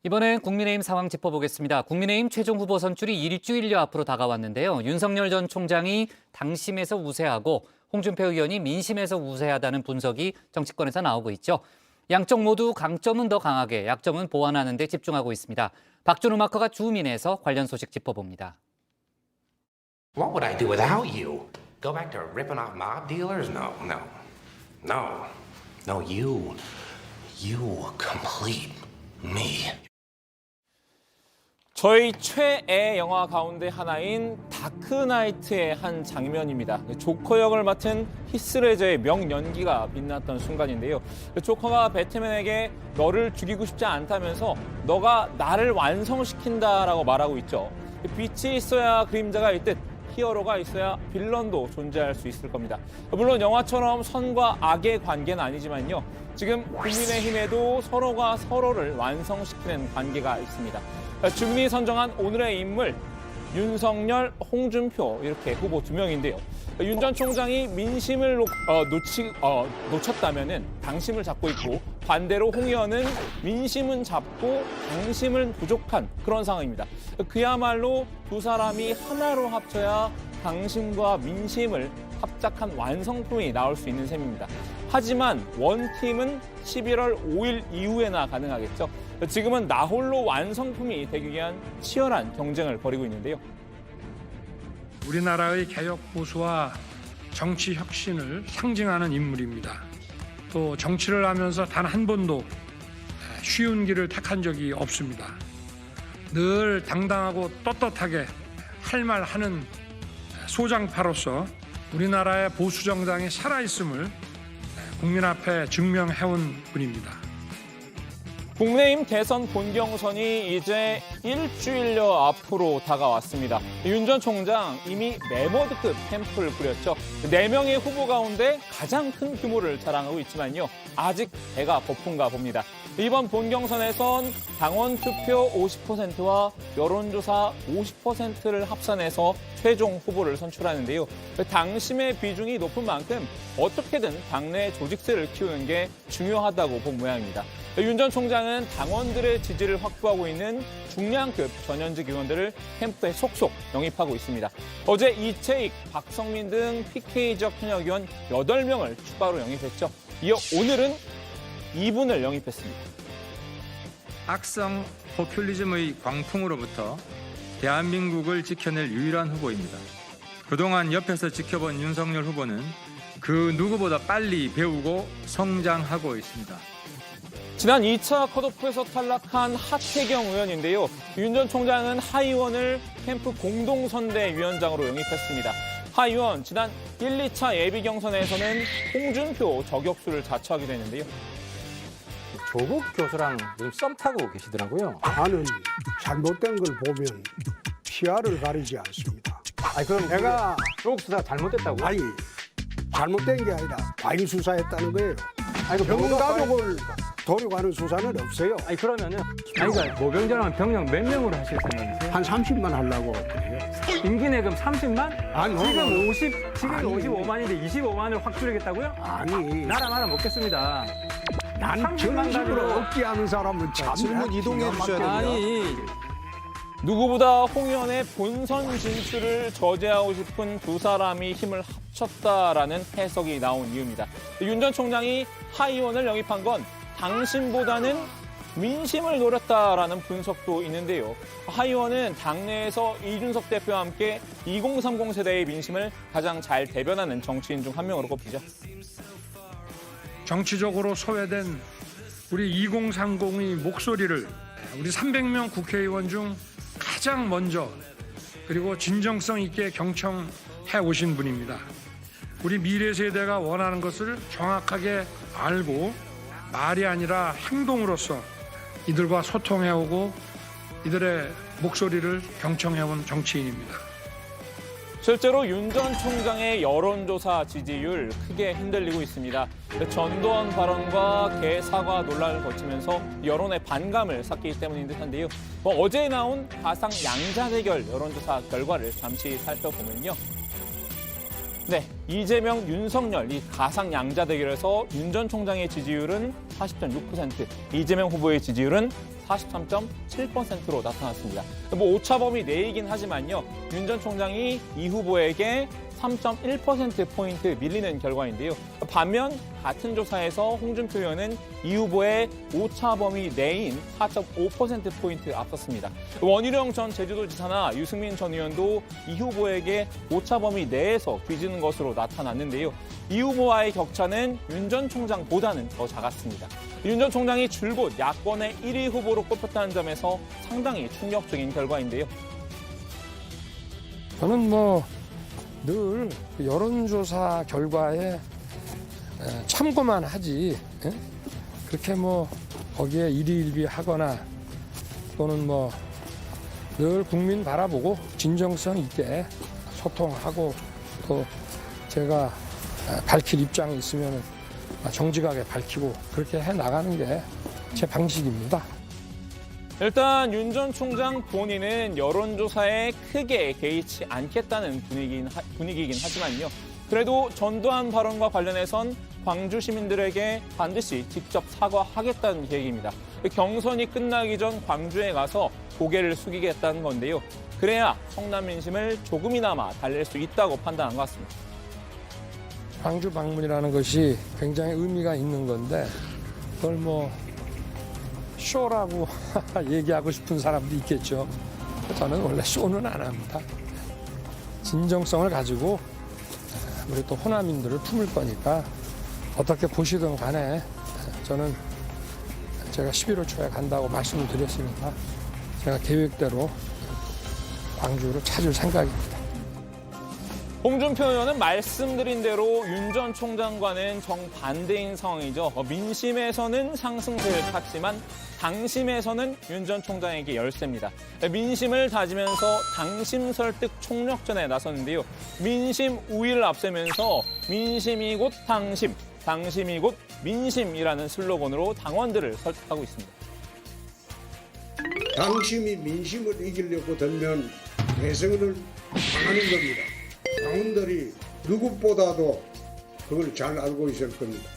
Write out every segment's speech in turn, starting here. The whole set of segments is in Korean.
이번엔 국민의힘 상황 짚어보겠습니다. 국민의힘 최종 후보 선출이 일주일여 앞으로 다가왔는데요. 윤석열 전 총장이 당심에서 우세하고 홍준표 의원이 민심에서 우세하다는 분석이 정치권에서 나오고 있죠. 양쪽 모두 강점은 더 강하게, 약점은 보완하는 데 집중하고 있습니다. 박준우 마커가 주민에서 관련 소식 짚어봅니다. What would I do without you? Go back to ripping off mob dealers? No. You complete me. 저희 최애 영화 가운데 하나인 다크나이트의 한 장면입니다. 조커 역을 맡은 히스레저의 명연기가 빛났던 순간인데요. 조커가 배트맨에게 너를 죽이고 싶지 않다면서 너가 나를 완성시킨다라고 말하고 있죠. 빛이 있어야 그림자가 있듯 히어로가 있어야 빌런도 존재할 수 있을 겁니다. 물론 영화처럼 선과 악의 관계는 아니지만요. 지금 국민의힘에도 서로가 서로를 완성시키는 관계가 있습니다. 주민이 선정한 오늘의 인물, 윤석열, 홍준표 이렇게 후보 2명인데요. 윤 전 총장이 민심을 놓쳤다면은 당심을 잡고 있고 반대로 홍 의원은 민심은 잡고 당심은 부족한 그런 상황입니다. 그야말로 두 사람이 하나로 합쳐야 당심과 민심을 합작한 완성품이 나올 수 있는 셈입니다. 하지만 원팀은 11월 5일 이후에나 가능하겠죠. 지금은 나홀로 완성품이 되기 위한 치열한 경쟁을 벌이고 있는데요. 우리나라의 개혁 보수와 정치 혁신을 상징하는 인물입니다. 또 정치를 하면서 단 한 번도 쉬운 길을 택한 적이 없습니다. 늘 당당하고 떳떳하게 할 말 하는 소장파로서 우리나라의 보수 정당이 살아있음을 국민 앞에 증명해온 분입니다. 국민의힘 대선 본경선이 이제 일주일여 앞으로 다가왔습니다. 윤 전 총장 이미 메머드급 캠프를 꾸렸죠. 4명의 후보 가운데 가장 큰 규모를 자랑하고 있지만요. 아직 배가 고픈가 봅니다. 이번 본경선에선 당원 투표 50%와 여론조사 50%를 합산해서 최종 후보를 선출하는데요. 당심의 비중이 높은 만큼 어떻게든 당내 조직세를 키우는 게 중요하다고 본 모양입니다. 윤 전 총장은 당원들의 지지를 확보하고 있는 중량급 전현직 의원들을 캠프에 속속 영입하고 있습니다. 어제 이채익, 박성민 등 PK 지역 현역 의원 8명을 추가로 영입했죠. 이어 오늘은 이분을 영입했습니다. 악성 포퓰리즘의 광풍으로부터 대한민국을 지켜낼 유일한 후보입니다. 그동안 옆에서 지켜본 윤석열 후보는 그 누구보다 빨리 배우고 성장하고 있습니다. 지난 2차 컷오프에서 탈락한 하태경 의원인데요. 윤 전 총장은 하 의원을 캠프 공동선대위원장으로 영입했습니다. 하 의원, 지난 1, 2차 예비 경선에서는 홍준표 저격수를 자처하기도 했는데요. 조국 교수랑 요즘 썸 타고 계시더라고요. 나는 잘못된 걸 보면 시야를 가리지 않습니다. 아니 그럼 내가 조국 수사가 잘못됐다고요? 아니 잘못된 게 아니라 과잉 수사했다는 거예요. 아니 병가족을 도려가는 수사는 없어요. 아니 그러면은 그러니까 모병장은 병력 몇 명으로 하실 생각이세요? 한 30만 하려고 그래요. 임기 내금 30만? 아니, 지금 55만인데 25만을 확 줄이겠다고요? 아니 나라 말아 먹겠습니다. 난 30만 정식으로 가지고 얻게 하는 사람은 참 질문 이동해 주셔야 됩니다. 아니 누구보다 홍 의원의 본선 진출을 저지하고 싶은 두 사람이 힘을 합쳤다라는 해석이 나온 이유입니다. 윤 전 총장이 하 의원을 영입한 건 당심보다는 민심을 노렸다라는 분석도 있는데요. 하 의원은 당내에서 이준석 대표와 함께 2030 세대의 민심을 가장 잘 대변하는 정치인 중 한 명으로 꼽히죠. 정치적으로 소외된 우리 2030의 목소리를 우리 300명 국회의원 중 가장 먼저 그리고 진정성 있게 경청해 오신 분입니다. 우리 미래 세대가 원하는 것을 정확하게 알고 말이 아니라 행동으로서 이들과 소통해오고 이들의 목소리를 경청해온 정치인입니다. 실제로 윤 전 총장의 여론조사 지지율 크게 흔들리고 있습니다. 전두환 발언과 개사과 논란을 거치면서 여론의 반감을 샀기 때문인 듯한데요. 어제 나온 가상 양자 대결 여론조사 결과를 잠시 살펴보면요. 네, 이재명, 윤석열 이 가상 양자 대결에서 윤 전 총장의 지지율은 40.6%, 이재명 후보의 지지율은 43.7%로 나타났습니다. 뭐 오차범위 내이긴 하지만요. 윤 전 총장이 이 후보에게 3.1%포인트 밀리는 결과인데요. 반면 같은 조사에서 홍준표 의원은 이 후보의 오차범위 내인 4.5%포인트 앞섰습니다. 원희룡 전 제주도지사나 유승민 전 의원도 이 후보에게 오차범위 내에서 뒤지는 것으로 나타났는데요. 이 후보와의 격차는 윤 전 총장보다는 더 작았습니다. 윤 전 총장이 줄곧 야권의 1위 후보로 꼽혔다는 점에서 상당히 충격적인 결과인데요. 저는 늘 여론조사 결과에 참고만 하지, 그렇게 거기에 일희일비하거나 또는 늘 국민 바라보고 진정성 있게 소통하고 또 제가 밝힐 입장이 있으면 정직하게 밝히고 그렇게 해 나가는 게 제 방식입니다. 일단 윤 전 총장 본인은 여론조사에 크게 개의치 않겠다는 분위기이긴 하지만요. 그래도 전두환 발언과 관련해선 광주 시민들에게 반드시 직접 사과하겠다는 계획입니다. 경선이 끝나기 전 광주에 가서 고개를 숙이겠다는 건데요. 그래야 성남 민심을 조금이나마 달랠 수 있다고 판단한 것 같습니다. 광주 방문이라는 것이 굉장히 의미가 있는 건데 그걸 쇼라고 얘기하고 싶은 사람도 있겠죠. 저는 원래 쇼는 안 합니다. 진정성을 가지고 우리 또 호남인들을 품을 거니까 어떻게 보시든 간에 저는 제가 11월 초에 간다고 말씀을 드렸으니까 제가 계획대로 광주를 찾을 생각입니다. 홍준표 의원은 말씀드린 대로 윤 전 총장과는 정반대인 상황이죠. 민심에서는 상승세를 탔지만 당심에서는 윤 전 총장에게 열세입니다. 민심을 다지면서 당심 설득 총력전에 나섰는데요. 민심 우위를 앞세면서 민심이 곧 당심, 당심이 곧 민심이라는 슬로건으로 당원들을 설득하고 있습니다. 당심이 민심을 이기려고 들면 대선을 당하는 겁니다. 당원들이 누구보다도 그걸 잘 알고 있을 겁니다.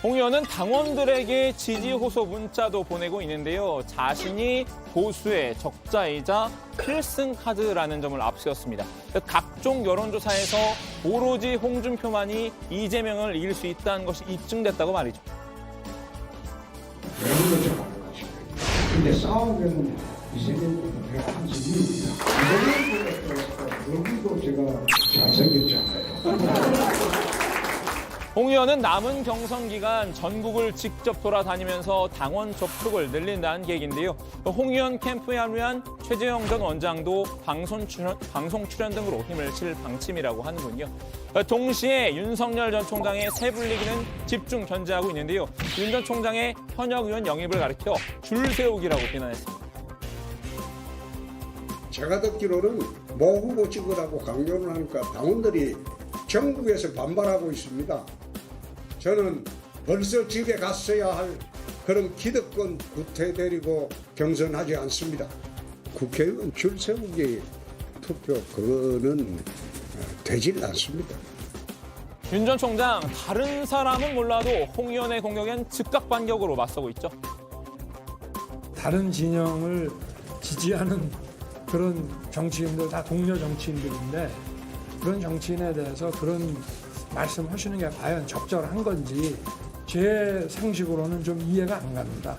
홍 의원은 당원들에게 지지 호소 문자도 보내고 있는데요. 자신이 보수의 적자이자 필승 카드라는 점을 앞세웠습니다. 각종 여론조사에서 오로지 홍준표만이 이재명을 이길 수 있다는 것이 입증됐다고 말이죠. 근데 싸우면 이재명보다 내가 한숨입니다. 여기도 제가 잘생겼잖아요. 홍 의원은 남은 경선 기간 전국을 직접 돌아다니면서 당원 접촉을 늘린다는 계획인데요. 홍 의원 캠프에 합류한 최재형 전 원장도 방송 출연 등으로 힘을 실 방침이라고 하는군요. 동시에 윤석열 전 총장의 새 불리기는 집중 견제하고 있는데요. 윤 전 총장의 현역 의원 영입을 가리켜 줄 세우기라고 비난했습니다. 제가 듣기로는 모 후보 찍으라고 강요를 하니까 당원들이 전국에서 반발하고 있습니다. 저는 벌써 집에 갔어야 할 그런 기득권 구태드리고 경선하지 않습니다. 국회의원 줄 세우기 투표 그거는 되질 않습니다. 윤 전 총장, 다른 사람은 몰라도 홍 의원의 공격엔 즉각 반격으로 맞서고 있죠. 다른 진영을 지지하는 그런 정치인들 다 동료 정치인들인데 그런 정치인에 대해서 그런 말씀하시는 게 과연 적절한 건지 제 상식으로는 좀 이해가 안 갑니다.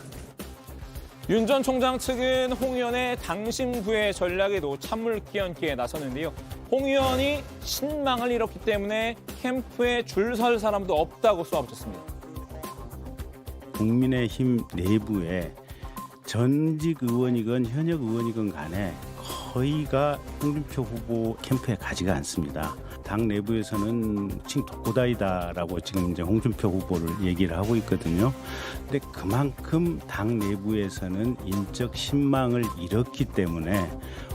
윤 전 총장 측은 홍 의원의 당심 구애 전략에도 찬물 끼얹기에 나섰는데요. 홍 의원이 신망을 잃었기 때문에 캠프에 줄 설 사람도 없다고 쏘아붙였습니다. 국민의힘 내부에 전직 의원이건 현역 의원이건 간에 거의가 홍준표 후보 캠프에 가지가 않습니다. 당 내부에서는 칭 독고다이다라고 지금 이제 홍준표 후보를 얘기를 하고 있거든요. 근데 그만큼 당 내부에서는 인적 신망을 잃었기 때문에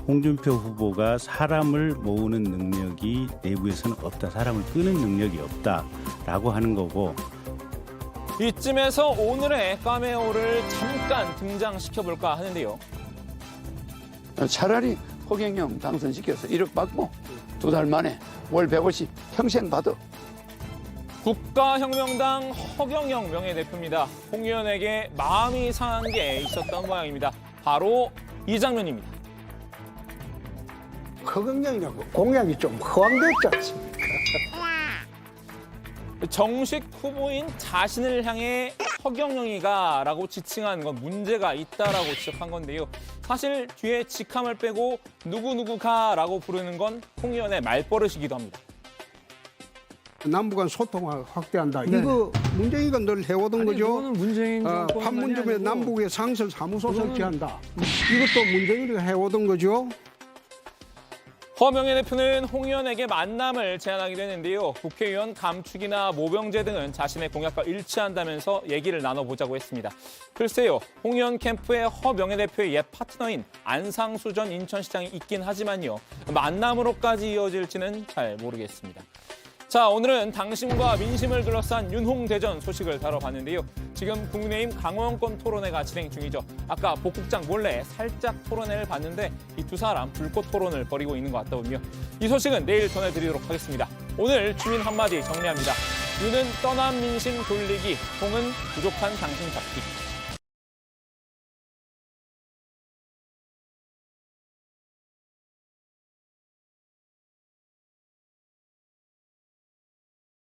홍준표 후보가 사람을 모으는 능력이 내부에서는 없다, 사람을 끄는 능력이 없다라고 하는 거고. 이쯤에서 오늘의 카메오를 잠깐 등장시켜볼까 하는데요. 차라리 허경영 당선시켜서 1억 받고 2달 만에 월 150 평생 받아. 국가혁명당 허경영 명예대표입니다. 홍 의원에게 마음이 상한 게 있었던 모양입니다. 바로 이 장면입니다. 허경영이라고 공약이 좀 허황됐지 않습니까? 정식 후보인 자신을 향해 허경영이가라고 지칭한 건 문제가 있다라고 지적한 건데요. 사실 뒤에 직함을 빼고 누구누구가라고 부르는 건 홍 의원의 말버릇이기도 합니다. 남북 간 소통을 확대한다. 이거 문재인이가 늘 해오던 거죠. 이거는 문재인 정권만이 판문점에 아니고 남북의 상설 사무소 그거는- 설치한다. 이것도 문재인이가 해오던 거죠. 허 명예대표는 홍 의원에게 만남을 제안하기도 했는데요. 국회의원 감축이나 모병제 등은 자신의 공약과 일치한다면서 얘기를 나눠보자고 했습니다. 글쎄요, 홍 의원 캠프에 허 명예대표의 옛 파트너인 안상수 전 인천시장이 있긴 하지만요. 만남으로까지 이어질지는 잘 모르겠습니다. 자, 오늘은 당심과 민심을 둘러싼 윤홍대전 소식을 다뤄봤는데요. 지금 국민의힘 강원권 토론회가 진행 중이죠. 아까 복 국장 몰래 살짝 토론회를 봤는데 이 두 사람 불꽃 토론을 벌이고 있는 것 같더군요. 이 소식은 내일 전해드리도록 하겠습니다. 오늘 주민 한마디 정리합니다. 윤은 떠난 민심 돌리기, 홍은 부족한 당심 잡기.